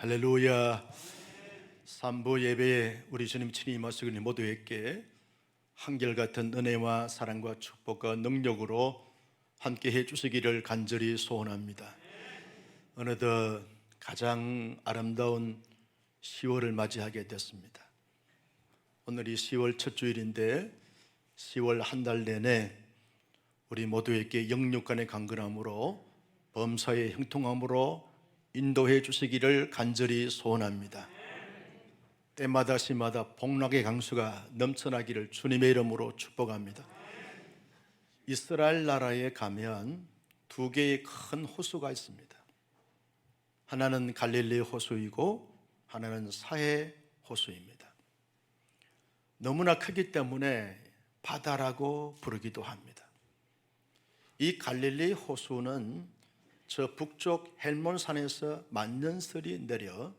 할렐루야. 삼부 예배에 우리 주님 친히 임하시니 모두에게 한결같은 은혜와 사랑과 축복과 능력으로 함께 해주시기를 간절히 소원합니다. 어느덧 가장 아름다운 10월을 맞이하게 됐습니다. 오늘이 10월 첫 주일인데 10월 한 달 내내 우리 모두에게 영육간의 강건함으로 범사의 형통함으로 인도해 주시기를 간절히 소원합니다. 때마다 시마다 복락의 강수가 넘쳐나기를 주님의 이름으로 축복합니다. 이스라엘 나라에 가면 두 개의 큰 호수가 있습니다. 하나는 갈릴리 호수이고 하나는 사해 호수입니다. 너무나 크기 때문에 바다라고 부르기도 합니다. 이 갈릴리 호수는 저 북쪽 헬몬산에서 만년설이 내려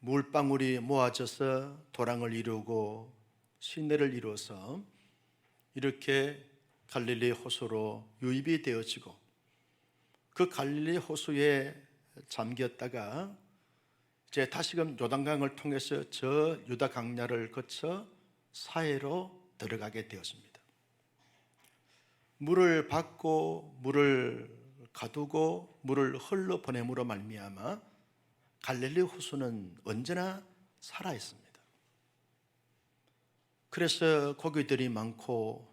물방울이 모아져서 도랑을 이루고 시내를 이루어서 이렇게 갈릴리 호수로 유입이 되어지고 그 갈릴리 호수에 잠겼다가 이제 다시금 요단강을 통해서 저 유다 강야를 거쳐 사해로 들어가게 되었습니다. 물을 받고 물을 가두고 물을 흘러 보냄으로 말미암아 갈릴리 호수는 언제나 살아 있습니다. 그래서 고기들이 많고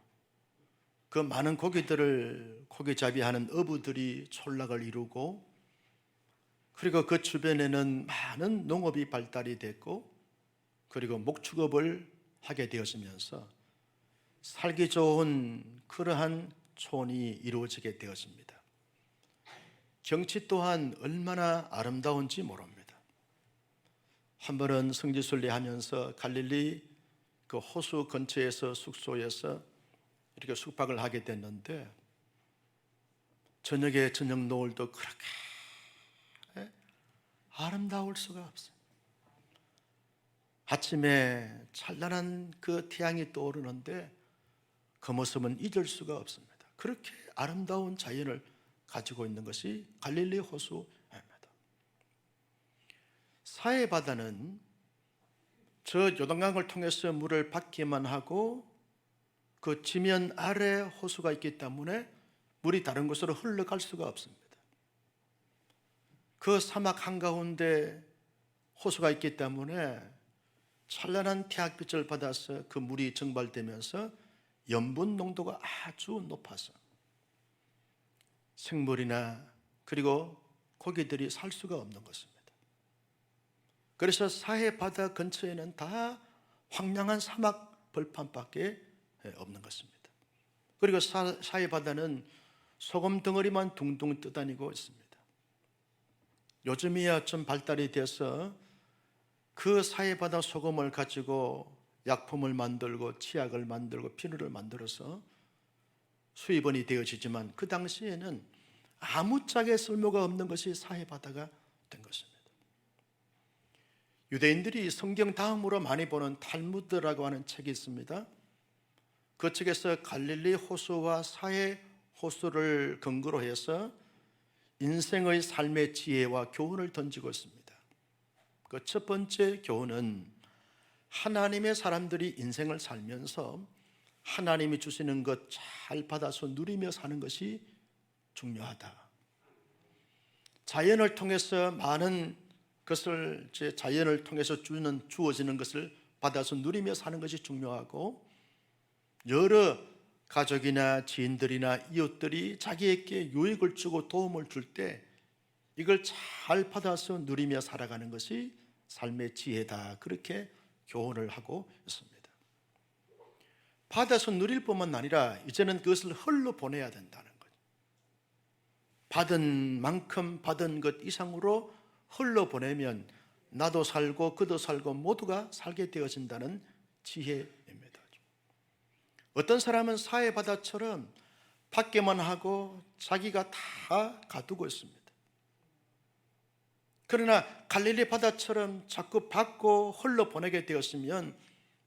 그 많은 고기들을 고기잡이하는 어부들이 촌락을 이루고 그리고 그 주변에는 많은 농업이 발달이 됐고 그리고 목축업을 하게 되었으면서 살기 좋은 그러한 촌이 이루어지게 되었습니다. 경치 또한 얼마나 아름다운지 모릅니다. 한 번은 성지순례하면서 갈릴리 그 호수 근처에서 숙소에서 이렇게 숙박을 하게 됐는데 저녁에 저녁 노을도 그렇게 아름다울 수가 없어요. 아침에 찬란한 그 태양이 떠오르는데 그 모습은 잊을 수가 없습니다. 그렇게 아름다운 자연을 가지고 있는 것이 갈릴리 호수입니다. 사해 바다는 저 요단강을 통해서 물을 받기만 하고 그 지면 아래 호수가 있기 때문에 물이 다른 곳으로 흘러갈 수가 없습니다. 그 사막 한가운데 호수가 있기 때문에 찬란한 태양빛을 받아서 그 물이 증발되면서 염분 농도가 아주 높아서 생물이나 그리고 고기들이 살 수가 없는 것입니다. 그래서 사해 바다 근처에는 다 황량한 사막 벌판밖에 없는 것입니다. 그리고 사해 바다는 소금 덩어리만 둥둥 떠다니고 있습니다. 요즘이야 좀 발달이 돼서 그 사해 바다 소금을 가지고 약품을 만들고 치약을 만들고 비누를 만들어서 수입원이 되어지지만 그 당시에는 아무짝에 쓸모가 없는 것이 사해 바다가 된 것입니다. 유대인들이 성경 다음으로 많이 보는 탈무드라고 하는 책이 있습니다. 그 책에서 갈릴리 호수와 사해 호수를 근거로 해서 인생의 삶의 지혜와 교훈을 던지고 있습니다. 그 첫 번째 교훈은 하나님의 사람들이 인생을 살면서 하나님이 주시는 것 잘 받아서 누리며 사는 것이 중요하다. 자연을 통해서 많은 것을 자연을 통해서 주어지는 것을 받아서 누리며 사는 것이 중요하고 여러 가족이나 지인들이나 이웃들이 자기에게 유익을 주고 도움을 줄 때 이걸 잘 받아서 누리며 살아가는 것이 삶의 지혜다. 그렇게 교훈을 하고 있습니다. 받아서 누릴 뿐만 아니라 이제는 그것을 흘러보내야 된다는 거죠. 받은 만큼 받은 것 이상으로 흘러보내면 나도 살고 그도 살고 모두가 살게 되어진다는 지혜입니다. 어떤 사람은 사해 바다처럼 받기만 하고 자기가 다 가두고 있습니다. 그러나 갈릴리 바다처럼 자꾸 받고 흘러보내게 되었으면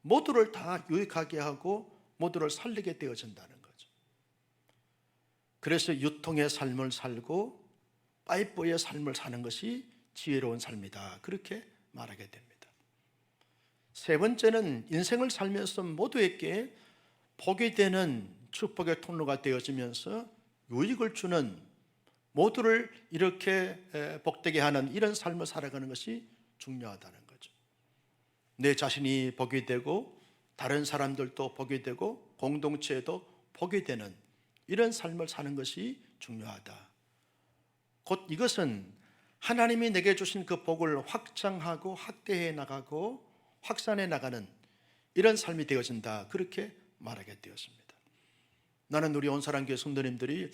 모두를 다 유익하게 하고 모두를 살리게 되어진다는 거죠. 그래서 유통의 삶을 살고 파이프의 삶을 사는 것이 지혜로운 삶이다, 그렇게 말하게 됩니다. 세 번째는 인생을 살면서 모두에게 복이 되는 축복의 통로가 되어지면서 유익을 주는, 모두를 이렇게 복되게 하는 이런 삶을 살아가는 것이 중요하다는 거죠. 내 자신이 복이 되고 다른 사람들도 복이 되고 공동체에도 복이 되는 이런 삶을 사는 것이 중요하다. 곧 이것은 하나님이 내게 주신 그 복을 확장하고 확대해 나가고 확산해 나가는 이런 삶이 되어진다, 그렇게 말하게 되었습니다. 나는 우리 온사랑교회 성도님들이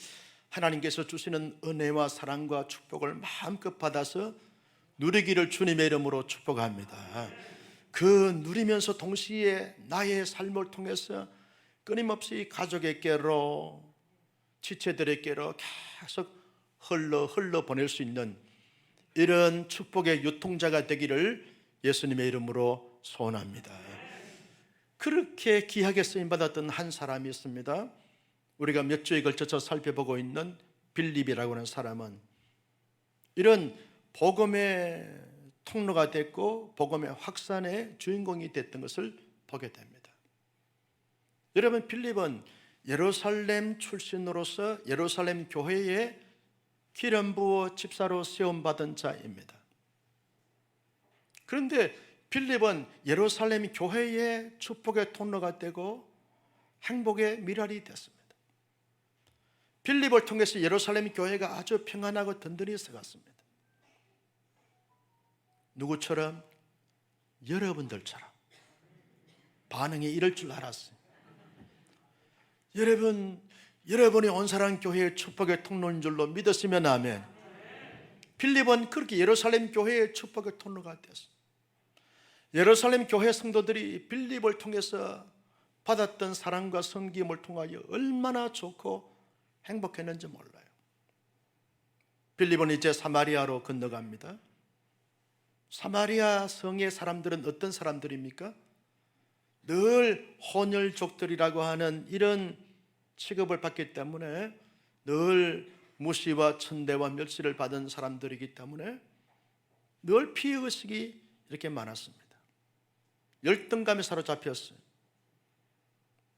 하나님께서 주시는 은혜와 사랑과 축복을 마음껏 받아서 누리기를 주님의 이름으로 축복합니다. 그 누리면서 동시에 나의 삶을 통해서 끊임없이 가족에게로, 지체들에게로 계속 흘러 보낼 수 있는 이런 축복의 유통자가 되기를 예수님의 이름으로 소원합니다. 그렇게 귀하게 쓰임받았던 한 사람이 있습니다. 우리가 몇 주에 걸쳐서 살펴보고 있는 빌립이라고 하는 사람은 이런 복음의 통로가 됐고 복음의 확산의 주인공이 됐던 것을 보게 됩니다. 여러분, 빌립은 예루살렘 출신으로서 예루살렘 교회에 기름 부어 집사로 세움받은 자입니다. 그런데 빌립은 예루살렘 교회의 축복의 통로가 되고 행복의 미랄이 됐습니다. 빌립을 통해서 예루살렘 교회가 아주 평안하고 든든히 서갔습니다. 누구처럼? 여러분들처럼 반응이 이럴 줄 알았어요. 여러분이 온사랑 교회의 축복의 통로인 줄로 믿었으면 아멘. 빌립은 그렇게 예루살렘 교회의 축복의 통로가 되었어요. 예루살렘 교회 성도들이 빌립을 통해서 받았던 사랑과 섬김을 통하여 얼마나 좋고 행복했는지 몰라요. 빌립은 이제 사마리아로 건너갑니다. 사마리아 성의 사람들은 어떤 사람들입니까? 늘 혼혈족들이라고 하는 이런 취급을 받기 때문에 늘 무시와 천대와 멸시를 받은 사람들이기 때문에 늘 피해의식이 이렇게 많았습니다. 열등감에 사로잡혔어요.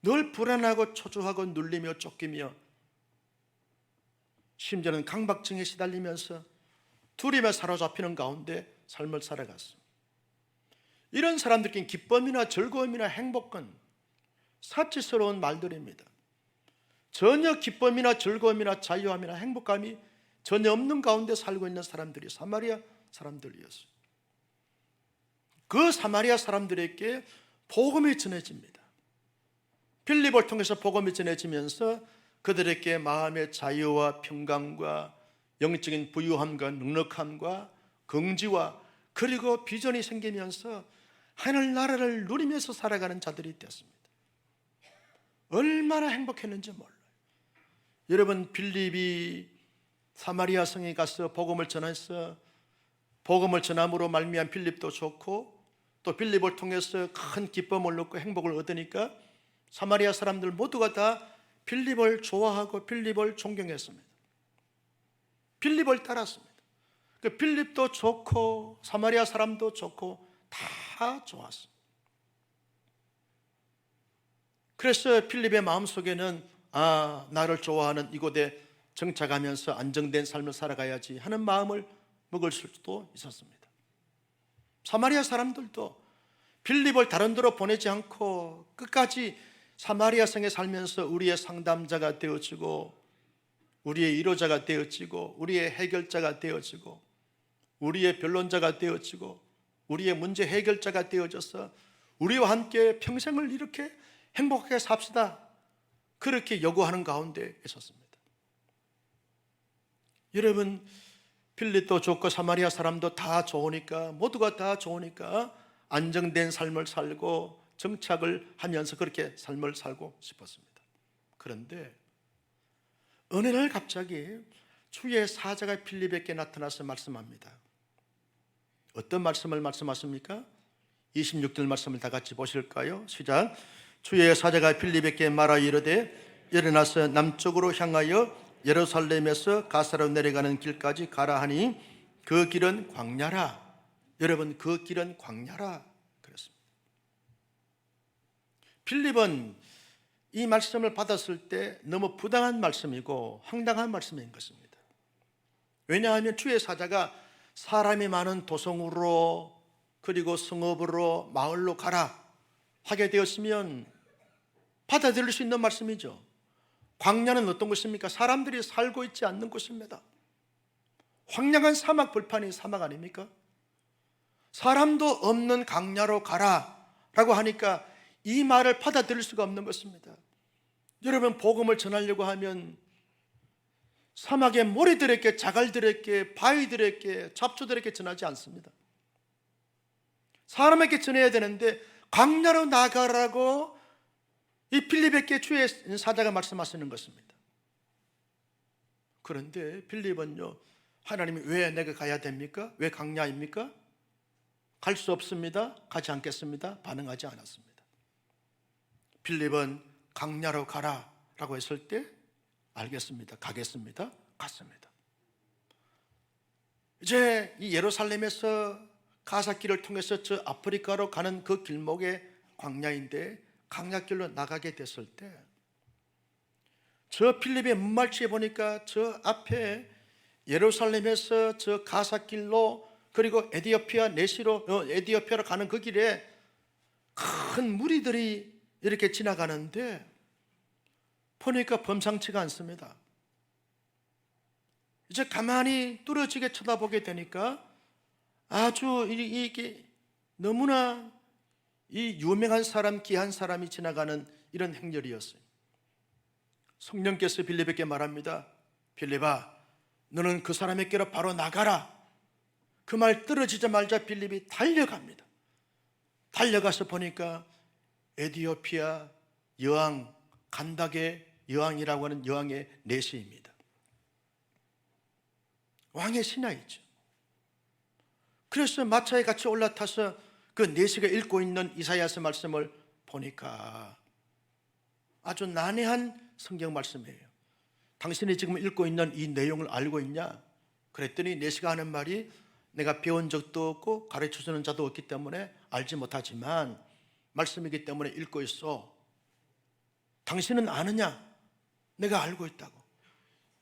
늘 불안하고 초조하고 눌리며 쫓기며 심지어는 강박증에 시달리면서 두려움에 사로잡히는 가운데 삶을 살아갔어요. 이런 사람들끼리 기쁨이나 즐거움이나 행복은 사치스러운 말들입니다. 전혀 기쁨이나 즐거움이나 자유함이나 행복감이 전혀 없는 가운데 살고 있는 사람들이 사마리아 사람들이었어요. 그 사마리아 사람들에게 복음이 전해집니다. 빌립을 통해서 복음이 전해지면서 그들에게 마음의 자유와 평강과 영적인 부유함과 넉넉함과 긍지와 그리고 비전이 생기면서 하늘나라를 누리면서 살아가는 자들이 되었습니다. 얼마나 행복했는지 몰라요. 여러분, 빌립이 사마리아 성에 가서 복음을 전해서 복음을 전함으로 말미암은 빌립도 좋고 또 빌립을 통해서 큰 기쁨을 얻고 행복을 얻으니까 사마리아 사람들 모두가 다 빌립을 좋아하고 빌립을 존경했습니다. 빌립을 따랐습니다. 그 빌립도 좋고 사마리아 사람도 좋고 다 좋았습니다. 그래서 빌립의 마음속에는 나를 좋아하는 이곳에 정착하면서 안정된 삶을 살아가야지 하는 마음을 먹을 수도 있었습니다. 사마리아 사람들도 빌립을 다른 데로 보내지 않고 끝까지 사마리아 성에 살면서 우리의 상담자가 되어지고 우리의 위로자가 되어지고 우리의 해결자가 되어지고 우리의 변론자가 되어지고 우리의 문제 해결자가 되어져서 우리와 함께 평생을 이렇게 행복하게 삽시다, 그렇게 요구하는 가운데 있었습니다. 여러분, 빌립도 좋고 사마리아 사람도 다 좋으니까, 모두가 다 좋으니까 안정된 삶을 살고 정착을 하면서 그렇게 삶을 살고 싶었습니다. 그런데 어느 날 갑자기 주의 사자가 빌립에게 나타나서 말씀합니다. 어떤 말씀을 말씀하십니까? 26절 말씀을 다 같이 보실까요? 시작. 주의 사자가 빌립에게 말하여 이르되 일어나서 남쪽으로 향하여 예루살렘에서 가사로 내려가는 길까지 가라 하니 그 길은 광야라. 여러분, 그 길은 광야라 그랬습니다. 필립은 이 말씀을 받았을 때 너무 부당한 말씀이고 황당한 말씀인 것입니다. 왜냐하면 주의 사자가 사람이 많은 도성으로 그리고 성읍으로 마을로 가라 하게 되었으면 받아들일 수 있는 말씀이죠. 광야는 어떤 곳입니까? 사람들이 살고 있지 않는 곳입니다. 황량한 사막 불판이 사막 아닙니까? 사람도 없는 광야로 가라 라고 하니까 이 말을 받아들일 수가 없는 것입니다. 여러분, 복음을 전하려고 하면 사막의 모래들에게, 자갈들에게, 바위들에게, 잡초들에게 전하지 않습니다. 사람에게 전해야 되는데 광야로 나가라고 이 필립에게 주의 사자가 말씀하시는 것입니다. 그런데 필립은요, 하나님이 왜 내가 가야 됩니까? 왜 광야입니까? 갈 수 없습니다. 가지 않겠습니다. 반응하지 않았습니다. 필립은 광야로 가라 라고 했을 때 알겠습니다. 가겠습니다. 갔습니다. 이제 이 예루살렘에서 가사길을 통해서 저 아프리카로 가는 그 길목에 광야인데 광야길로 나가게 됐을 때 저 필립의 문말치에 보니까 저 앞에 예루살렘에서 저 가사길로 그리고 에디오피아로 가는 그 길에 큰 무리들이 이렇게 지나가는데 보니까 범상치가 않습니다. 이제 가만히 뚫어지게 쳐다보게 되니까 아주 이게 너무나 이 유명한 사람, 귀한 사람이 지나가는 이런 행렬이었어요. 성령께서 빌립에게 말합니다. 빌립아, 너는 그 사람에게로 바로 나가라. 그 말 떨어지자마자 빌립이 달려갑니다. 달려가서 보니까 에디오피아 여왕, 간닥의 여왕이라고 하는 여왕의 내시입니다. 왕의 신하이죠. 그래서 마차에 같이 올라타서 그 내시가 읽고 있는 이사야서 말씀을 보니까 아주 난해한 성경 말씀이에요. 당신이 지금 읽고 있는 이 내용을 알고 있냐? 그랬더니 내시가 하는 말이 내가 배운 적도 없고 가르쳐주는 자도 없기 때문에 알지 못하지만 말씀이기 때문에 읽고 있어. 당신은 아느냐? 내가 알고 있다고.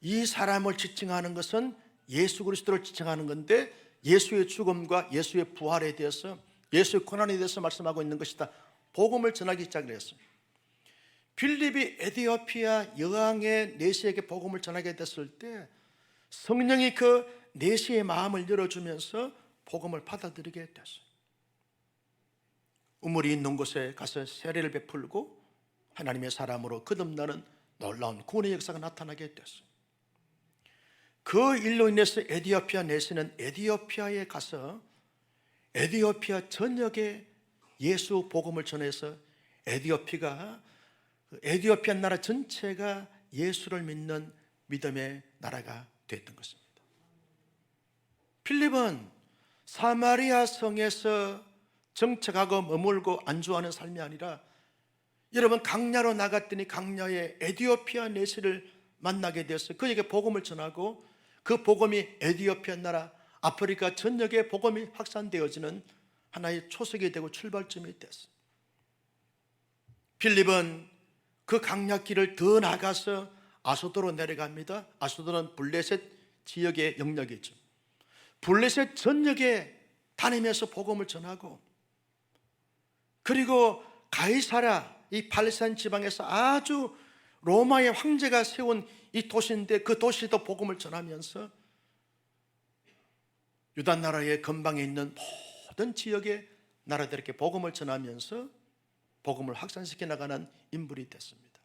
이 사람을 지칭하는 것은 예수 그리스도를 지칭하는 건데 예수의 죽음과 예수의 부활에 대해서, 예수의 고난에 대해서 말씀하고 있는 것이다. 복음을 전하기 시작을 했어요. 필립이 에디오피아 여왕의 내시에게 복음을 전하게 됐을 때 성령이 그 내시의 마음을 열어주면서 복음을 받아들이게 됐어요. 우물이 있는 곳에 가서 세례를 베풀고 하나님의 사람으로 거듭나는 놀라운 구원의 역사가 나타나게 됐어요. 그 일로 인해서 에디오피아 내시는 에디오피아에 가서 에디오피아 전역에 예수 복음을 전해서 에디오피아 나라 전체가 예수를 믿는 믿음의 나라가 됐던 것입니다. 필립은 사마리아 성에서 정착하고 머물고 안주하는 삶이 아니라 여러분 광야로 나갔더니 광야에 에디오피아 내시를 만나게 되어서 그에게 복음을 전하고 그 복음이 에디오피아 나라 아프리카 전역에 복음이 확산되어지는 하나의 초석이 되고 출발점이 됐어요. 필립은 그 광야길을 더 나가서 아소도로 내려갑니다. 아소도는 블레셋 지역의 영역이죠. 블레셋 전역에 다니면서 복음을 전하고 그리고 가이사랴 이 팔레스타인 지방에서 아주 로마의 황제가 세운 이 도시인데 그 도시도 복음을 전하면서 유다 나라의 근방에 있는 모든 지역의 나라들에게 복음을 전하면서 복음을 확산시켜 나가는 인물이 됐습니다.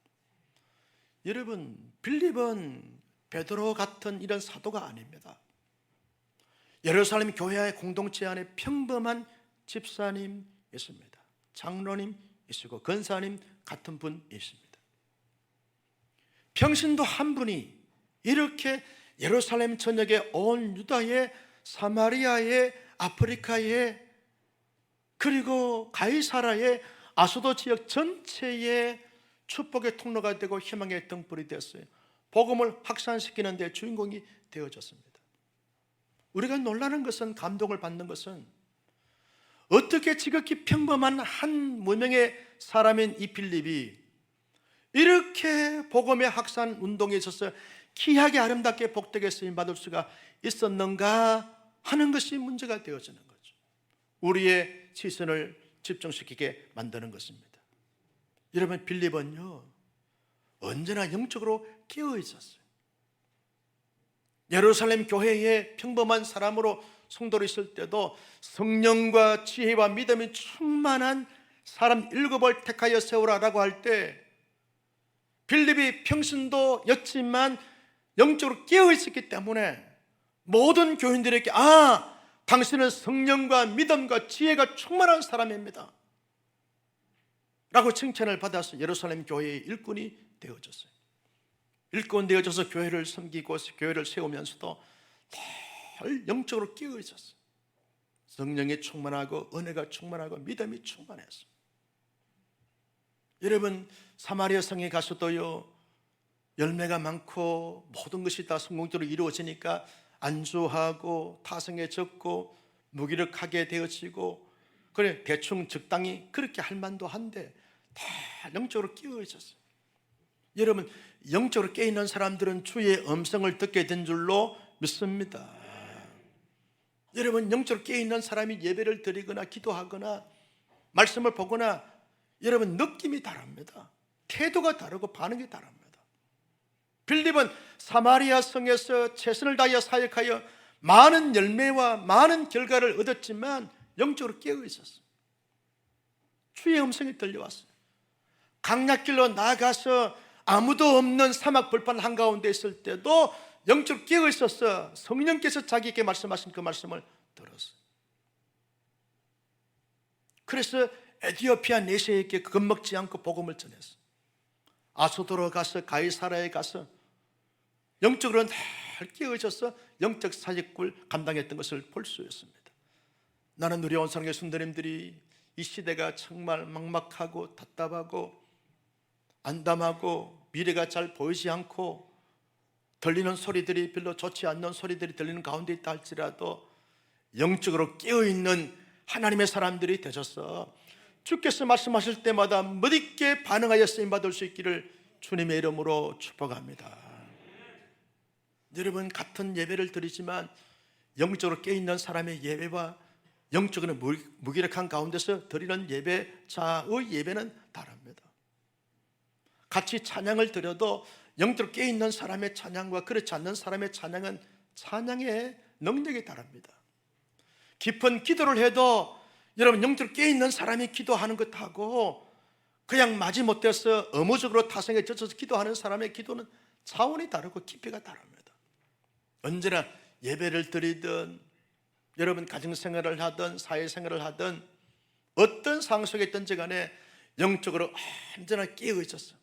여러분, 빌립은 베드로 같은 이런 사도가 아닙니다. 예루살렘 교회 공동체 안에 평범한 집사님 있습니다. 장로님 있고 권사님 같은 분 있습니다. 평신도 한 분이 이렇게 예루살렘 전역에 온 유다에 사마리아에 아프리카에 그리고 가이사라에 아소도 지역 전체에 축복의 통로가 되고 희망의 등불이 되었어요. 복음을 확산시키는 데 주인공이 되어졌습니다. 우리가 놀라는 것은, 감동을 받는 것은, 어떻게 지극히 평범한 한 무명의 사람인 이 빌립이 이렇게 복음의 확산 운동에 있어서 귀하게 아름답게 복되게 쓰임받을 수가 있었는가 하는 것이 문제가 되어지는 거죠. 우리의 시선을 집중시키게 만드는 것입니다. 여러분, 빌립은요 언제나 영적으로 깨어 있었어요. 예루살렘 교회에 평범한 사람으로 성도로 있을 때도 성령과 지혜와 믿음이 충만한 사람 7을 택하여 세우라라고 할 때 빌립이 평신도였지만 영적으로 깨어 있었기 때문에 모든 교인들에게 당신은 성령과 믿음과 지혜가 충만한 사람입니다 라고 칭찬을 받아서 예루살렘 교회의 일꾼이 되어졌어요. 일꾼 되어져서 교회를 섬기고 교회를 세우면서도 늘 영적으로 깨어 있었어요. 성령이 충만하고 은혜가 충만하고 믿음이 충만했어요. 여러분, 사마리아 성에 가서도요 열매가 많고 모든 것이 다 성공적으로 이루어지니까 안주하고 타성에 젖고 무기력하게 되어지고, 그래 대충 적당히 그렇게 할 만도 한데 다 영적으로 깨어 있었어요. 여러분, 영적으로 깨어 있는 사람들은 주의 음성을 듣게 된 줄로 믿습니다. 여러분, 영적으로 깨어 있는 사람이 예배를 드리거나 기도하거나 말씀을 보거나 여러분 느낌이 다릅니다. 태도가 다르고 반응이 다릅니다. 빌립은 사마리아 성에서 최선을 다하여 사역하여 많은 열매와 많은 결과를 얻었지만 영적으로 깨어 있었어요. 주의 음성이 들려왔어요. 강약길로 나아가서 아무도 없는 사막 벌판 한가운데 있을 때도 영적으로 깨어 있었어. 성령께서 자기에게 말씀하신 그 말씀을 들었어요. 그래서 에티오피아 내세에게 겁먹지 않고 복음을 전했어요. 아소도로 가서 가이사라에 가서 영적으로 늘 깨어 있어서 영적 사역을 감당했던 것을 볼 수 있습니다. 나는 우리 온상의 순도님들이 이 시대가 정말 막막하고 답답하고 안담하고 미래가 잘 보이지 않고 들리는 소리들이 별로 좋지 않는 소리들이 들리는 가운데 있다 할지라도 영적으로 깨어있는 하나님의 사람들이 되셔서 주께서 말씀하실 때마다 멋있게 반응하여 쓰임받을 수 있기를 주님의 이름으로 축복합니다. 여러분, 같은 예배를 드리지만 영적으로 깨어있는 사람의 예배와 영적으로 무기력한 가운데서 드리는 예배자의 예배는 다릅니다. 같이 찬양을 드려도 영적으로 깨어있는 사람의 찬양과 그렇지 않는 사람의 찬양은 찬양의 능력이 다릅니다. 깊은 기도를 해도 여러분, 영적으로 깨어있는 사람이 기도하는 것하고 그냥 마지못해서 의무적으로 타성에 젖어서 기도하는 사람의 기도는 차원이 다르고 깊이가 다릅니다. 언제나 예배를 드리든 여러분 가정생활을 하든 사회생활을 하든 어떤 상황 속에 있든지 간에 영적으로 언제나 깨어 있었어요.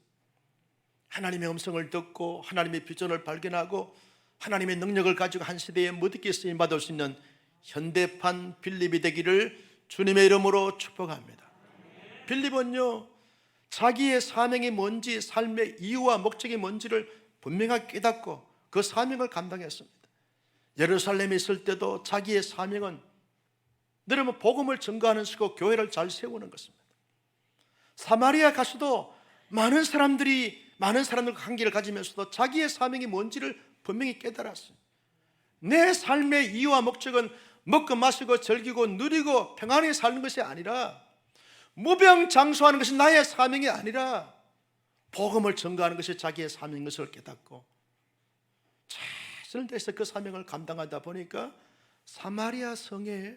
하나님의 음성을 듣고 하나님의 비전을 발견하고 하나님의 능력을 가지고 한 시대에 멋있게 쓰임받을 수 있는 현대판 빌립이 되기를 주님의 이름으로 축복합니다. 빌립은요 자기의 사명이 뭔지, 삶의 이유와 목적이 뭔지를 분명하게 깨닫고 그 사명을 감당했습니다. 예루살렘에 있을 때도 자기의 사명은 여러분 복음을 증거하는 것이고 교회를 잘 세우는 것입니다. 사마리아 가서도 많은 사람들과 관계를 가지면서도 자기의 사명이 뭔지를 분명히 깨달았어요. 내 삶의 이유와 목적은 먹고 마시고 즐기고 누리고 평안히 사는 것이 아니라 무병장수하는 것이 나의 사명이 아니라 복음을 증거하는 것이 자기의 사명인 것을 깨닫고 최선을 다해서 그 사명을 감당하다 보니까 사마리아 성에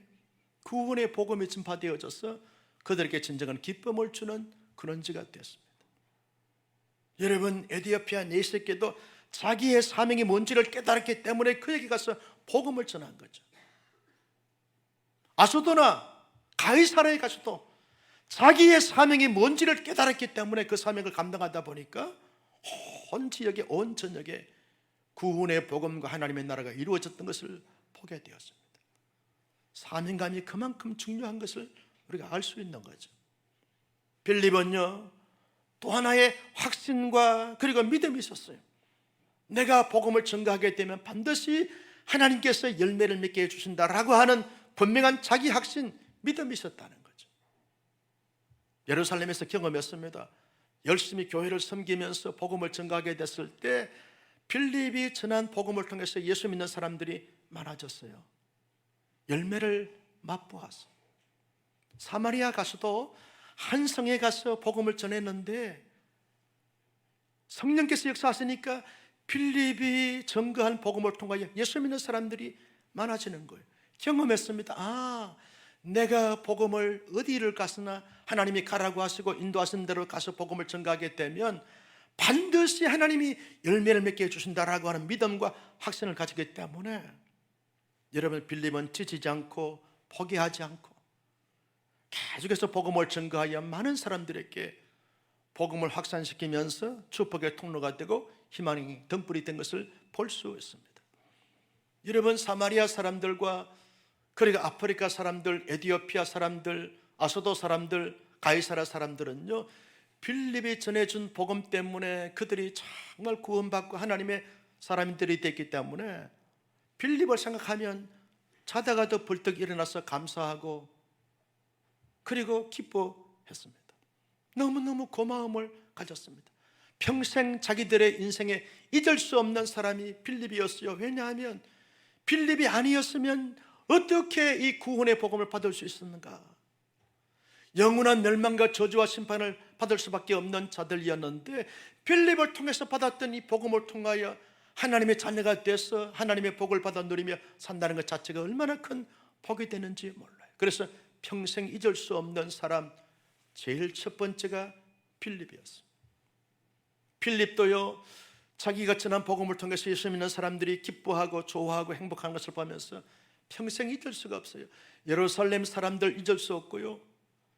구원의 복음이 전파되어져서 그들에게 진정한 기쁨을 주는 근원지가 됐습니다. 여러분, 에티오피아 내시에게도 자기의 사명이 뭔지를 깨달았기 때문에 그에게 가서 복음을 전한 거죠. 아소도나 가이사라에 가서도 자기의 사명이 뭔지를 깨달았기 때문에 그 사명을 감당하다 보니까 온 지역에, 온 전역에 구원의 복음과 하나님의 나라가 이루어졌던 것을 보게 되었습니다. 사명감이 그만큼 중요한 것을 우리가 알 수 있는 거죠. 빌립은요 또 하나의 확신과 그리고 믿음이 있었어요. 내가 복음을 증거하게 되면 반드시 하나님께서 열매를 맺게 해주신다라고 하는 분명한 자기 확신, 믿음이 있었다는 거죠. 예루살렘에서 경험했습니다. 열심히 교회를 섬기면서 복음을 전가하게 됐을 때 빌립이 전한 복음을 통해서 예수 믿는 사람들이 많아졌어요. 열매를 맛보았어요. 사마리아 가서도 한 성에 가서 복음을 전했는데 성령께서 역사하시니까 빌립이 전거한 복음을 통하여 예수 믿는 사람들이 많아지는 거예요. 경험했습니다. 내가 복음을 어디를 가서나 하나님이 가라고 하시고 인도하신 대로 가서 복음을 전가하게 되면 반드시 하나님이 열매를 맺게 해주신다라고 하는 믿음과 확신을 가지기 때문에 여러분, 빌립은 지치지 않고 포기하지 않고 계속해서 복음을 전가하여 많은 사람들에게 복음을 확산시키면서 축복의 통로가 되고 희망이 등불이 된 것을 볼 수 있습니다. 여러분, 사마리아 사람들과 그리고 아프리카 사람들, 에티오피아 사람들, 아소도 사람들, 가이사라 사람들은요, 빌립이 전해준 복음 때문에 그들이 정말 구원받고 하나님의 사람들이 됐기 때문에 빌립을 생각하면 자다가도 벌떡 일어나서 감사하고 그리고 기뻐했습니다. 너무너무 고마움을 가졌습니다. 평생 자기들의 인생에 잊을 수 없는 사람이 빌립이었어요. 왜냐하면 빌립이 아니었으면 어떻게 이 구원의 복음을 받을 수 있었는가? 영원한 멸망과 저주와 심판을 받을 수밖에 없는 자들이었는데 빌립을 통해서 받았던 이 복음을 통하여 하나님의 자녀가 돼서 하나님의 복을 받아 누리며 산다는 것 자체가 얼마나 큰 복이 되는지 몰라요. 그래서 평생 잊을 수 없는 사람, 제일 첫 번째가 빌립이었어요. 빌립도요, 자기가 전한 복음을 통해서 예수 믿는 사람들이 기뻐하고 좋아하고 행복한 것을 보면서 평생 잊을 수가 없어요. 예루살렘 사람들 잊을 수 없고요,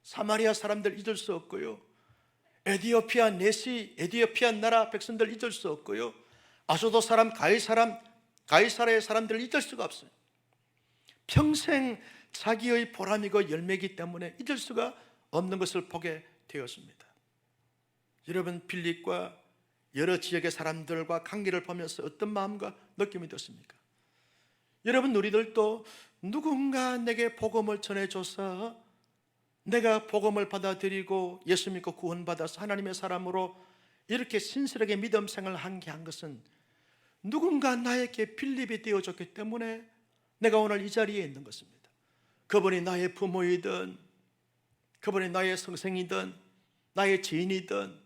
사마리아 사람들 잊을 수 없고요, 에티오피아 나라 백성들 잊을 수 없고요, 아소도 사람, 가이사라의 사람들을 잊을 수가 없어요. 평생 자기의 보람이고 열매이기 때문에 잊을 수가 없는 것을 보게 되었습니다. 여러분, 빌립과 여러 지역의 사람들과 관계를 보면서 어떤 마음과 느낌이 듭니까? 여러분, 우리들도 누군가 내게 복음을 전해줘서 내가 복음을 받아들이고 예수 믿고 구원받아서 하나님의 사람으로 이렇게 신실하게 믿음 생활을 한 것은 누군가 나에게 빌립이 되어줬기 때문에 내가 오늘 이 자리에 있는 것입니다. 그분이 나의 부모이든 그분이 나의 선생이든 나의 지인이든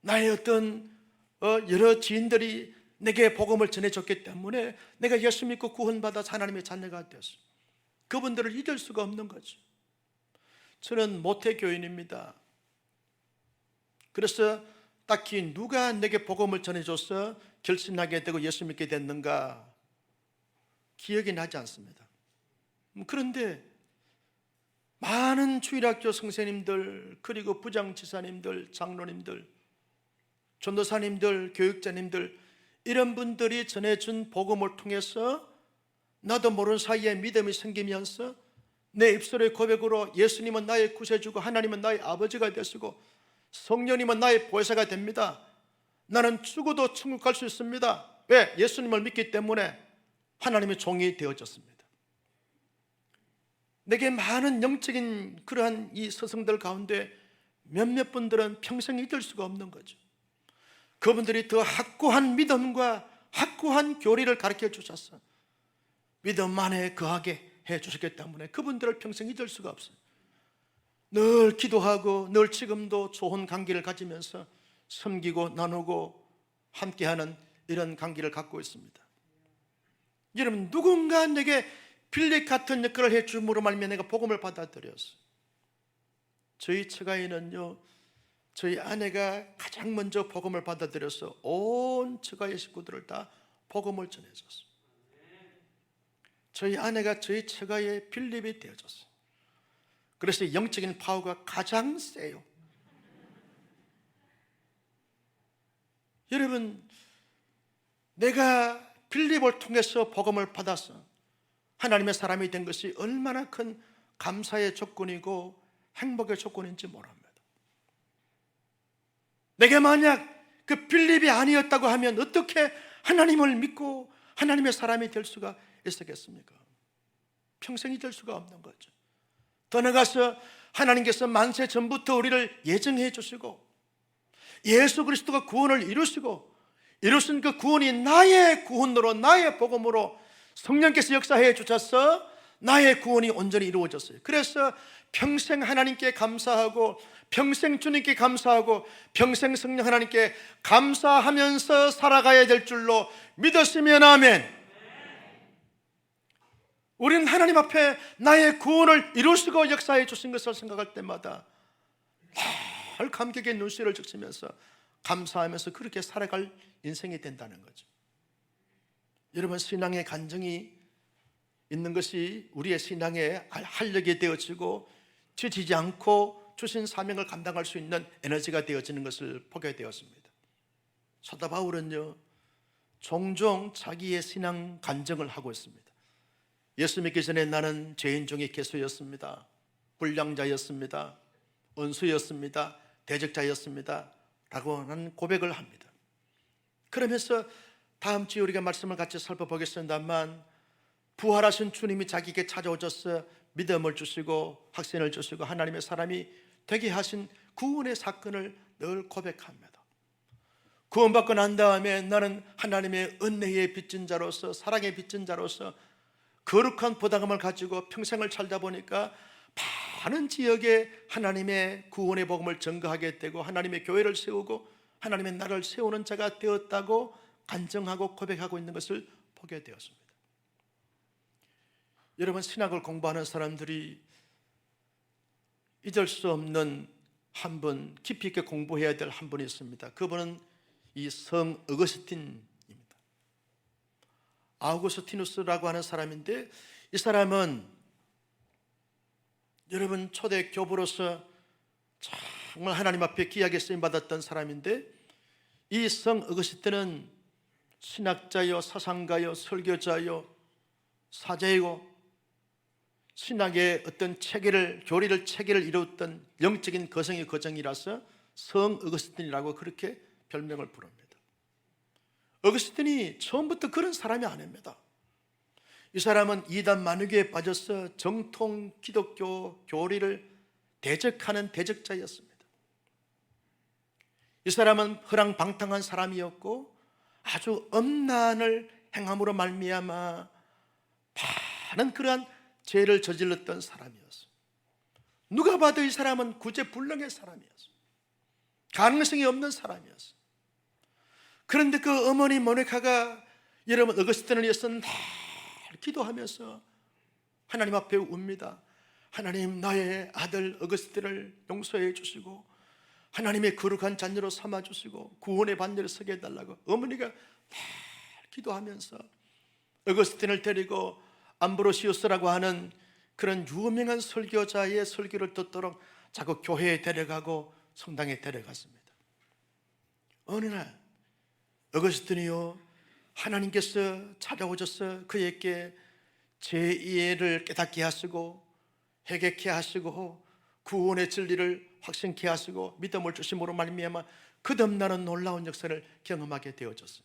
나의 어떤 여러 지인들이 내게 복음을 전해줬기 때문에 내가 예수 믿고 구원받아서 하나님의 자녀가 되었어요. 그분들을 잊을 수가 없는 거죠. 저는 모태교인입니다. 그래서 딱히 누가 내게 복음을 전해줘서 결심하게 되고 예수 믿게 됐는가 기억이 나지 않습니다. 그런데 많은 주일학교 선생님들, 그리고 부장지사님들, 장로님들, 전도사님들, 교육자님들, 이런 분들이 전해준 복음을 통해서 나도 모르는 사이에 믿음이 생기면서 내 입술의 고백으로 예수님은 나의 구세주고 하나님은 나의 아버지가 되시고 성령님은 나의 보혜사가 됩니다. 나는 죽어도 천국 갈 수 있습니다. 왜? 예수님을 믿기 때문에 하나님의 종이 되어졌습니다. 내게 많은 영적인 그러한 이 스승들 가운데 몇몇 분들은 평생 잊을 수가 없는 거죠. 그분들이 더 확고한 믿음과 확고한 교리를 가르쳐 주셔서 믿음 안에 거하게 해 주셨기 때문에 그분들을 평생 잊을 수가 없어요. 늘 기도하고 늘 지금도 좋은 관계를 가지면서 섬기고 나누고 함께하는 이런 관계를 갖고 있습니다. 여러분, 누군가 내게 빌립 같은 역할을 해줌으로 말미암아 내가 복음을 받아들였어요. 저희 처가에는요, 저희 아내가 가장 먼저 복음을 받아들여서 온 처가의 식구들을 다 복음을 전해줬어요. 저희 아내가 저희 처가의 빌립이 되어줬어요. 그래서 영적인 파워가 가장 세요. 여러분, 내가 빌립을 통해서 복음을 받아서 하나님의 사람이 된 것이 얼마나 큰 감사의 조건이고 행복의 조건인지 모릅니다. 내게 만약 그 빌립이 아니었다고 하면 어떻게 하나님을 믿고 하나님의 사람이 될 수가 있었겠습니까? 평생이 될 수가 없는 거죠. 더 나아가서 하나님께서 만세 전부터 우리를 예정해 주시고 예수 그리스도가 구원을 이루신 그 구원이 나의 구원으로, 나의 복음으로 성령께서 역사해 주셔서 나의 구원이 온전히 이루어졌어요. 그래서 평생 하나님께 감사하고, 평생 주님께 감사하고, 평생 성령 하나님께 감사하면서 살아가야 될 줄로 믿었으면 아멘. 우리는 하나님 앞에 나의 구원을 이루시고 역사해 주신 것을 생각할 때마다 늘 감격의 눈시를 적시면서 감사하면서 그렇게 살아갈 인생이 된다는 거죠. 여러분, 신앙의 간증이 있는 것이 우리의 신앙의 활력이 되어지고 지치지 않고 주신 사명을 감당할 수 있는 에너지가 되어지는 것을 보게 되었습니다. 사도 바울은요, 종종 자기의 신앙 간증을 하고 있습니다. 예수 믿기 전에 나는 죄인 중에 개수였습니다. 불량자였습니다. 원수였습니다. 대적자였습니다. 라고 하는 고백을 합니다. 그러면서 다음 주에 우리가 말씀을 같이 살펴보겠습니다만, 부활하신 주님이 자기에게 찾아오셔서 믿음을 주시고 확신을 주시고 하나님의 사람이 되게 하신 구원의 사건을 늘 고백합니다. 구원받고 난 다음에 나는 하나님의 은혜의 빚진 자로서, 사랑의 빚진 자로서 거룩한 부담감을 가지고 평생을 살다 보니까 많은 지역에 하나님의 구원의 복음을 전가하게 되고 하나님의 교회를 세우고 하나님의 나라를 세우는 자가 되었다고 간증하고 고백하고 있는 것을 보게 되었습니다. 여러분, 신학을 공부하는 사람들이 잊을 수 없는 한 분, 깊이 있게 공부해야 될 한 분이 있습니다. 그분은 이 성 어거스틴입니다. 아우구스티누스라고 하는 사람인데, 이 사람은 여러분 초대 교부로서 정말 하나님 앞에 귀하게 쓰임받았던 사람인데, 이 성 어거스틴은 신학자요, 사상가요, 설교자요, 사제이고 신학의 어떤 체계를, 교리를 체계를 이루었던 영적인 거성의 거정이라서 성 어거스틴이라고 그렇게 별명을 부릅니다. 어거스틴이 처음부터 그런 사람이 아닙니다. 이 사람은 이단 만유교에 빠져서 정통 기독교 교리를 대적하는 대적자였습니다. 이 사람은 허랑방탕한 사람이었고 아주 엄난을 행함으로 말미암아 많은 그러한 죄를 저질렀던 사람이었어요. 누가 봐도 이 사람은 구제불능의 사람이었어요. 가능성이 없는 사람이었어요. 그런데 그 어머니 모니카가 여러분 어거스틴을 위해서 늘 기도하면서 하나님 앞에 웁니다. 하나님, 나의 아들 어거스틴을 용서해 주시고 하나님의 거룩한 자녀로 삼아 주시고 구원의 반열에 서게 해달라고 어머니가 늘 기도하면서 어거스틴을 데리고 암브로시우스라고 하는 그런 유명한 설교자의 설교를 듣도록 자꾸 교회에 데려가고 성당에 데려갔습니다. 어느 날 어거스틴이요, 하나님께서 찾아오셔서 그에게 제2를 깨닫게 하시고 회개케 하시고 구원의 진리를 확신케 하시고 믿음을 주심으로 말미암아 거듭나는 놀라운 역사를 경험하게 되어졌어요.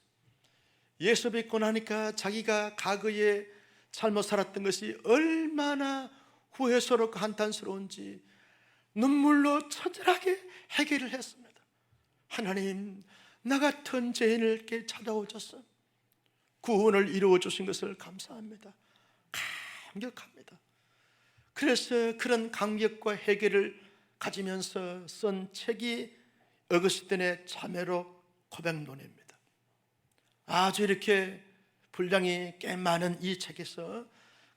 예수 믿고 나니까 자기가 과거에 잘못 살았던 것이 얼마나 후회스럽고 한탄스러운지 눈물로 처절하게 해결을 했습니다. 하나님, 나 같은 죄인을 찾아오셔서 구원을 이루어 주신 것을 감사합니다. 감격합니다. 그래서 그런 감격과 해결을 가지면서 쓴 책이 어거스틴의 자매록 고백론입니다. 아주 이렇게 분량이 꽤 많은 이 책에서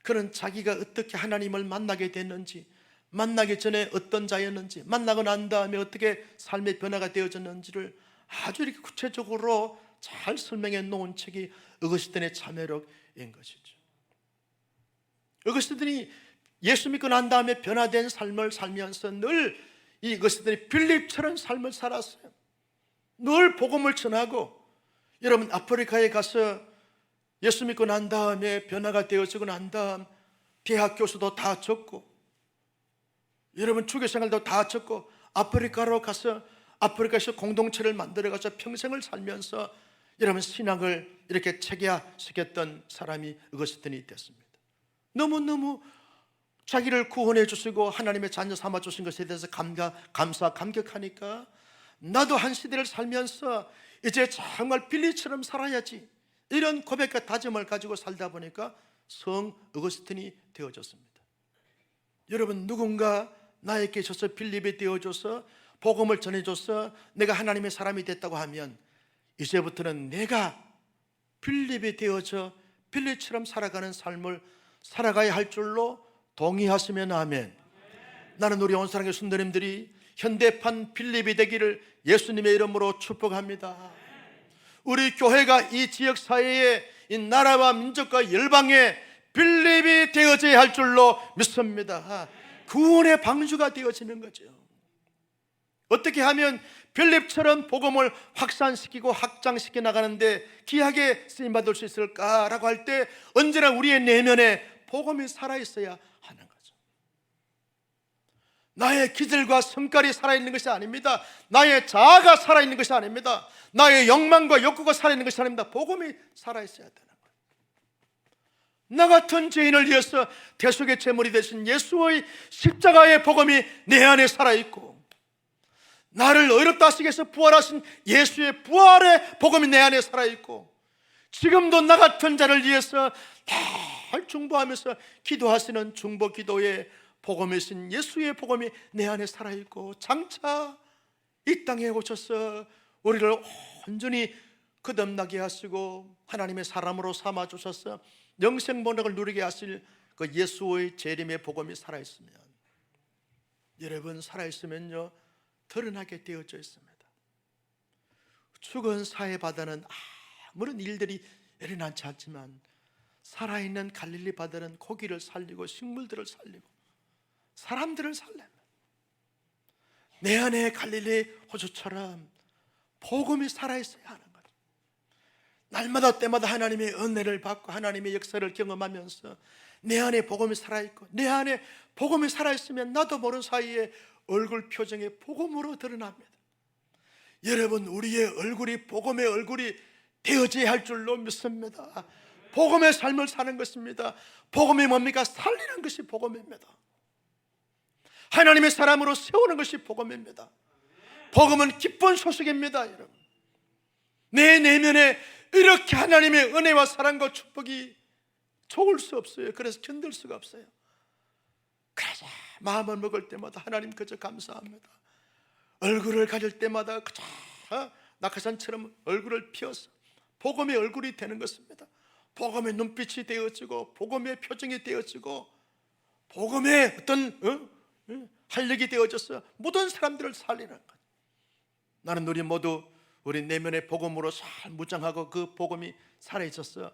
그런 자기가 어떻게 하나님을 만나게 됐는지, 만나기 전에 어떤 자였는지, 만나고 난 다음에 어떻게 삶의 변화가 되어졌는지를 아주 이렇게 구체적으로 잘 설명해 놓은 책이 어거스틴의 자매록인 것이죠. 어거스틴이 예수 믿고 난 다음에 변화된 삶을 살면서 늘 이 어거스틴이 빌립처럼 삶을 살았어요. 늘 복음을 전하고, 여러분 아프리카에 가서 예수 믿고 난 다음에 변화가 되어지고 난 다음 대학 교수도 다 적고, 여러분 주교생활도 다 적고 아프리카로 가서 아프리카에서 공동체를 만들어가서 평생을 살면서 여러분, 신앙을 이렇게 체계화시켰던 사람이 어거스틴이 됐습니다. 너무너무 자기를 구원해 주시고 하나님의 자녀 삼아 주신 것에 대해서 감격하니까 나도 한 시대를 살면서 이제 정말 빌리처럼 살아야지, 이런 고백과 다짐을 가지고 살다 보니까 성 어거스틴이 되어졌습니다. 여러분, 누군가 나에게 있어서 빌립이 되어줘서 복음을 전해줘서 내가 하나님의 사람이 됐다고 하면 이제부터는 내가 빌립이 되어져 빌립처럼 살아가는 삶을 살아가야 할 줄로 동의하시면 아멘. 나는 우리 온사랑의 순도님들이 현대판 빌립이 되기를 예수님의 이름으로 축복합니다. 우리 교회가 이 지역 사회에, 이 나라와 민족과 열방에 빌립이 되어져야 할 줄로 믿습니다. 구원의 방주가 되어지는 거죠. 어떻게 하면 빌립처럼 복음을 확산시키고 확장시켜 나가는데 귀하게 쓰임받을 수 있을까라고 할 때 언제나 우리의 내면에 복음이 살아있어야 하는 거죠. 나의 기질과 성깔이 살아있는 것이 아닙니다. 나의 자아가 살아있는 것이 아닙니다. 나의 욕망과 욕구가 살아있는 것이 아닙니다. 복음이 살아있어야 되는 거예요. 나 같은 죄인을 위해서 대속의 제물이 되신 예수의 십자가의 복음이 내 안에 살아있고, 나를 어렵다 하시기 위해서 부활하신 예수의 부활의 복음이 내 안에 살아있고, 지금도 나 같은 자를 위해서 늘 중보하면서 기도하시는 중보 기도의 복음이신 예수의 복음이 내 안에 살아있고, 장차 이 땅에 오셔서 우리를 온전히 거듭나게 하시고 하나님의 사람으로 삼아주셔서 영생 번영을 누리게 하실 그 예수의 재림의 복음이 살아있으면, 여러분, 살아있으면요 드러나게 되어져 있습니다. 죽은 사회 바다는 아무런 일들이 일어나지 않지만 살아있는 갈릴리 바다는 고기를 살리고 식물들을 살리고 사람들을 살립니다. 내 안에 갈릴리 호수처럼 복음이 살아있어야 하는 거죠. 날마다 때마다 하나님의 은혜를 받고 하나님의 역사를 경험하면서 내 안에 복음이 살아있고, 내 안에 복음이 살아있으면 나도 모르는 사이에 얼굴 표정이 복음으로 드러납니다. 여러분, 우리의 얼굴이 복음의 얼굴이 되어져야 할 줄로 믿습니다. 복음의 삶을 사는 것입니다. 복음이 뭡니까? 살리는 것이 복음입니다. 하나님의 사람으로 세우는 것이 복음입니다. 복음은 기쁜 소식입니다. 여러분, 내 내면에 이렇게 하나님의 은혜와 사랑과 축복이 좋을 수 없어요. 그래서 견딜 수가 없어요. 그래서 마음을 먹을 때마다 하나님 그저 감사합니다. 얼굴을 가질 때마다 그저 낙하산처럼 얼굴을 피워서 복음의 얼굴이 되는 것입니다. 복음의 눈빛이 되어지고 복음의 표정이 되어지고 복음의 어떤 활력이 되어져서 모든 사람들을 살리는 것. 나는 우리 모두 우리 내면의 복음으로 잘 무장하고 그 복음이 살아있어서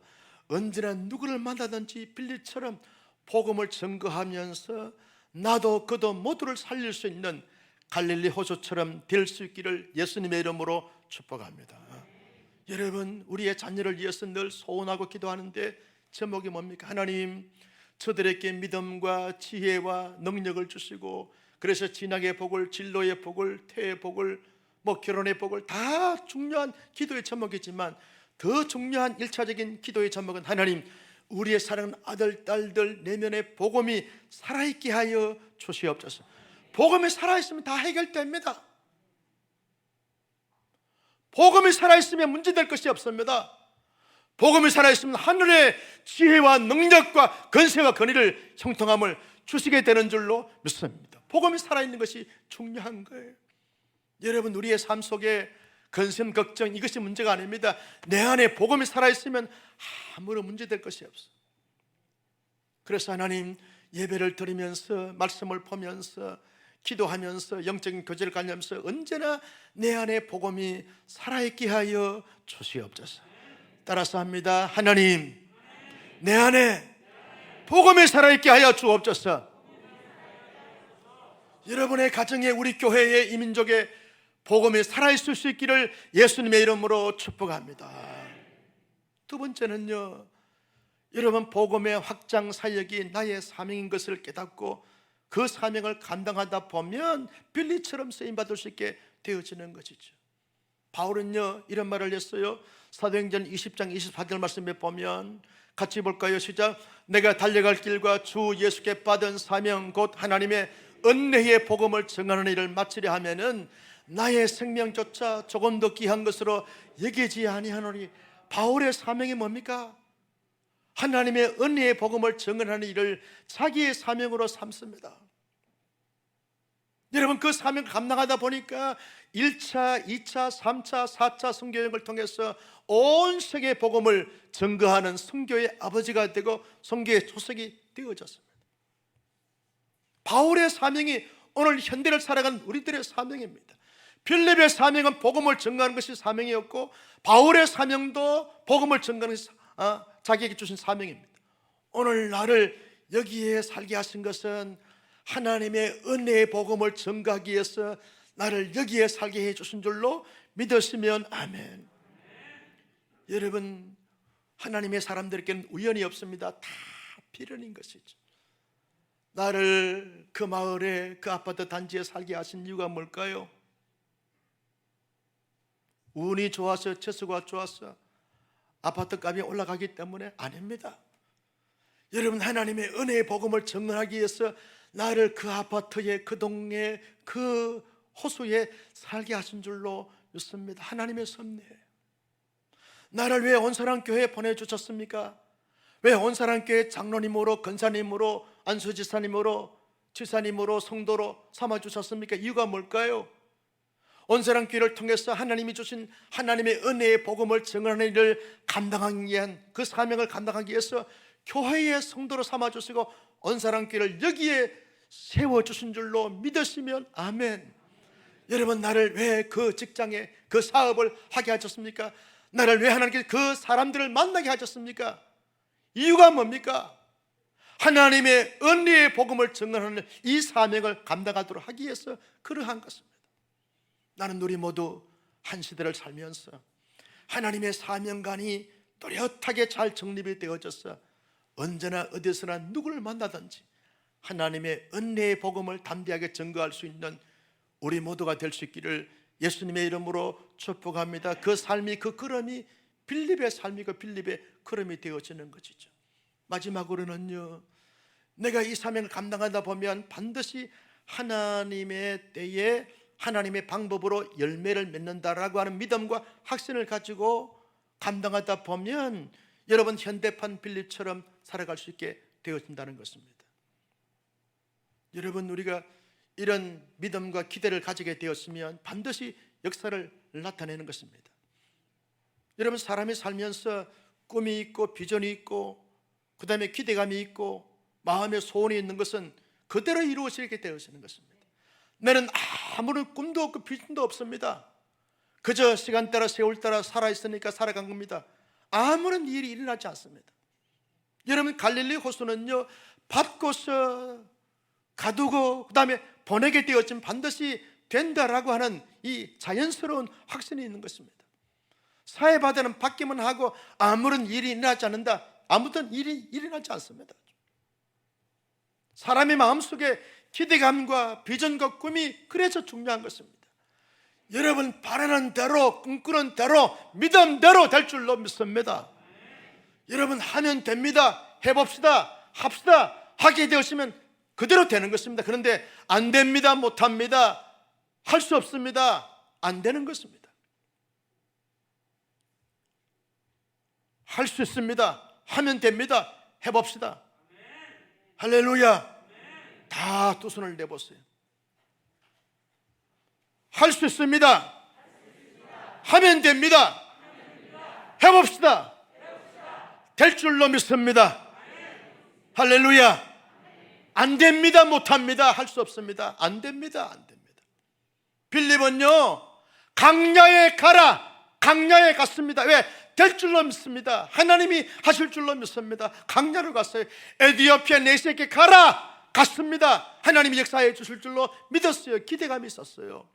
언제나 누구를 만나든지 빌립처럼 복음을 증거하면서 나도 그도 모두를 살릴 수 있는 갈릴리 호수처럼 될 수 있기를 예수님의 이름으로 축복합니다. 여러분, 우리의 자녀를 위해서 늘 소원하고 기도하는데 제목이 뭡니까? 하나님, 저들에게 믿음과 지혜와 능력을 주시고, 그래서 진학의 복을, 진로의 복을, 태의 복을, 결혼의 복을, 다 중요한 기도의 제목이지만 더 중요한 1차적인 기도의 제목은 하나님, 우리의 사랑하는 아들, 딸들 내면의 복음이 살아있게 하여 주시옵소서. 복음이 살아있으면 다 해결됩니다. 복음이 살아있으면 문제될 것이 없습니다. 복음이 살아있으면 하늘의 지혜와 능력과 건세와 권위를 형통함을 주시게 되는 줄로 믿습니다. 복음이 살아있는 것이 중요한 거예요. 여러분, 우리의 삶 속에 근심, 걱정, 이것이 문제가 아닙니다. 내 안에 복음이 살아있으면 아무런 문제될 것이 없어. 그래서 하나님, 예배를 드리면서 말씀을 보면서 기도하면서 영적인 교제를 가지면서 언제나 내 안에 복음이 살아있게 하여 주시옵소서. 따라서 합니다. 하나님, 내 안에 복음이 살아있게 하여 주옵소서. 여러분의 가정에, 우리 교회에, 이 민족에 복음이 살아있을 수 있기를 예수님의 이름으로 축복합니다. 두 번째는요, 여러분, 복음의 확장 사역이 나의 사명인 것을 깨닫고 그 사명을 감당하다 보면 빌립처럼 쓰임받을 수 있게 되어지는 것이죠. 바울은요 이런 말을 했어요. 사도행전 20장 24절 말씀에 보면 같이 볼까요? 시작. 내가 달려갈 길과 주 예수께 받은 사명 곧 하나님의 은혜의 복음을 전하는 일을 마치려 하면은 나의 생명조차 조금 더 귀한 것으로 여기지 아니하노니. 바울의 사명이 뭡니까? 하나님의 은혜의 복음을 전하는 일을 자기의 사명으로 삼습니다. 여러분, 그 사명을 감당하다 보니까 1차, 2차, 3차, 4차 선교여행을 통해서 온 세계의 복음을 증거하는 선교의 아버지가 되고 선교의 초석이 되어졌습니다. 바울의 사명이 오늘 현대를 살아가는 우리들의 사명입니다. 빌립의 사명은 복음을 증거하는 것이 사명이었고, 바울의 사명도 복음을 증거하는 것이 자기에게 주신 사명입니다. 오늘 나를 여기에 살게 하신 것은 하나님의 은혜의 복음을 증거하기 위해서 나를 여기에 살게 해주신 줄로 믿으시면 아멘. 여러분, 하나님의 사람들에게는 우연이 없습니다. 다 필연인 것이죠. 나를 그 마을에, 그 아파트 단지에 살게 하신 이유가 뭘까요? 운이 좋아서, 재수가 좋아서 아파트 값이 올라가기 때문에 아닙니다. 여러분, 하나님의 은혜의 복음을 증언하기 위해서 나를 그 아파트에, 그 동네에, 그 호수에 살게 하신 줄로 믿습니다. 하나님의 섭리예요. 나를 왜 온사랑교회에 보내주셨습니까? 왜 온사랑교회 장로님으로, 권사님으로, 안수지사님으로, 지사님으로, 성도로 삼아주셨습니까? 이유가 뭘까요? 온사랑교회를 통해서 하나님이 주신 하나님의 은혜의 복음을 증언하는 일을 감당하기 위한, 그 사명을 감당하기 위해서 교회의 성도로 삼아주시고 온사랑교회를 여기에 세워주신 줄로 믿으시면 아멘. 여러분, 나를 왜 그 직장에 그 사업을 하게 하셨습니까? 나를 왜 하나님께서 그 사람들을 만나게 하셨습니까? 이유가 뭡니까? 하나님의 은혜의 복음을 증언하는 이 사명을 감당하도록 하기 위해서 그러한 것입니다. 나는 우리 모두 한 시대를 살면서 하나님의 사명관이 또렷하게 잘 정립이 되어져서 언제나 어디서나 누구를 만나든지 하나님의 은혜의 복음을 담대하게 증거할 수 있는 우리 모두가 될 수 있기를 예수님의 이름으로 축복합니다. 그 삶이, 그 걸음이 빌립의 삶이, 그 빌립의 걸음이 되어지는 것이죠. 마지막으로는요, 내가 이 사명을 감당하다 보면 반드시 하나님의 때에 하나님의 방법으로 열매를 맺는다라고 하는 믿음과 확신을 가지고 감당하다 보면 여러분, 현대판 빌립처럼 살아갈 수 있게 되어진다는 것입니다. 여러분, 우리가 이런 믿음과 기대를 가지게 되었으면 반드시 역사를 나타내는 것입니다. 여러분, 사람이 살면서 꿈이 있고 비전이 있고 그 다음에 기대감이 있고 마음의 소원이 있는 것은 그대로 이루어지게 되어지는 것입니다. 나는 아무런 꿈도 없고 비전도 없습니다. 그저 시간 따라 세월 따라 살아있으니까 살아간 겁니다. 아무런 일이 일어나지 않습니다. 여러분, 갈릴리 호수는요, 받고서 가두고 그 다음에 보내게 되었지만 반드시 된다라고 하는 이 자연스러운 확신이 있는 것입니다. 사회바다는 받기만 하고 아무런 일이 일어나지 않는다. 아무튼 일이 일어나지 않습니다. 사람의 마음속에 기대감과 비전과 꿈이 그래서 중요한 것입니다. 여러분, 바라는 대로, 꿈꾸는 대로, 믿음대로 될 줄로 믿습니다. 여러분, 하면 됩니다. 해봅시다. 합시다. 하게 되었으면 그대로 되는 것입니다. 그런데 안 됩니다. 못합니다. 할 수 없습니다. 안 되는 것입니다. 할 수 있습니다. 하면 됩니다. 해봅시다. 할렐루야. 다 두 손을 내보세요. 할 수 있습니다. 하면 됩니다. 해봅시다. 될 줄로 믿습니다. 할렐루야. 안 됩니다. 못합니다. 할 수 없습니다. 안 됩니다. 안 됩니다. 빌립은요, 강야에 가라. 강야에 갔습니다. 왜? 될 줄로 믿습니다. 하나님이 하실 줄로 믿습니다. 강야로 갔어요. 에티오피아 내시에게 가라. 갔습니다. 하나님이 역사해 주실 줄로 믿었어요. 기대감이 있었어요.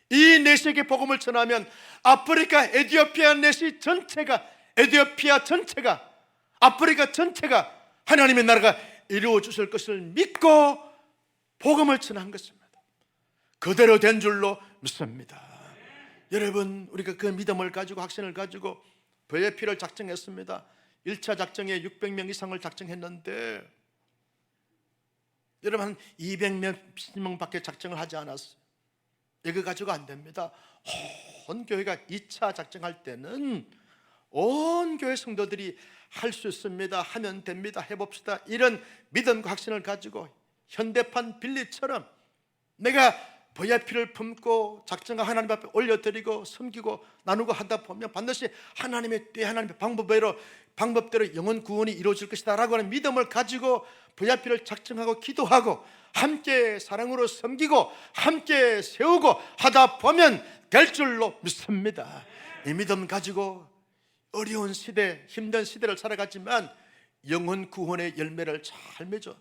이 내시에게 복음을 전하면 아프리카, 에티오피아 내시 전체가, 에티오피아 전체가, 아프리카 전체가 하나님의 나라가 이루어 주실 것을 믿고 복음을 전한 것입니다. 그대로 된 줄로 믿습니다. 여러분, 우리가 그 믿음을 가지고 확신을 가지고 VIP를 작정했습니다. 1차 작정에 600명 이상을 작정했는데 여러분 한 200명밖에 작정을 하지 않았어요. 이거 가지고 안 됩니다. 온 교회가 2차 작정할 때는 온 교회 성도들이 할 수 있습니다. 하면 됩니다. 해봅시다. 이런 믿음과 확신을 가지고 현대판 빌리처럼 내가 VIP를 품고 작정과 하나님 앞에 올려드리고 섬기고 나누고 하다 보면 반드시 하나님의 때 하나님의 방법대로 영혼 구원이 이루어질 것이다 라고 하는 믿음을 가지고 VIP를 작정하고 기도하고 함께 사랑으로 섬기고 함께 세우고 하다 보면 될 줄로 믿습니다. 이 믿음 가지고 어려운 시대, 힘든 시대를 살아가지만 영혼 구원의 열매를 잘 맺어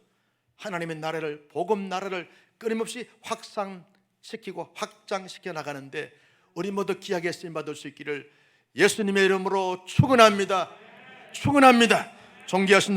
하나님의 나라를, 복음 나라를 끊임없이 확산시키고 확장시켜 나가는데 우리 모두 귀하게 쓰임받을 수 있기를 예수님의 이름으로 축원합니다. 축원합니다. 존귀하신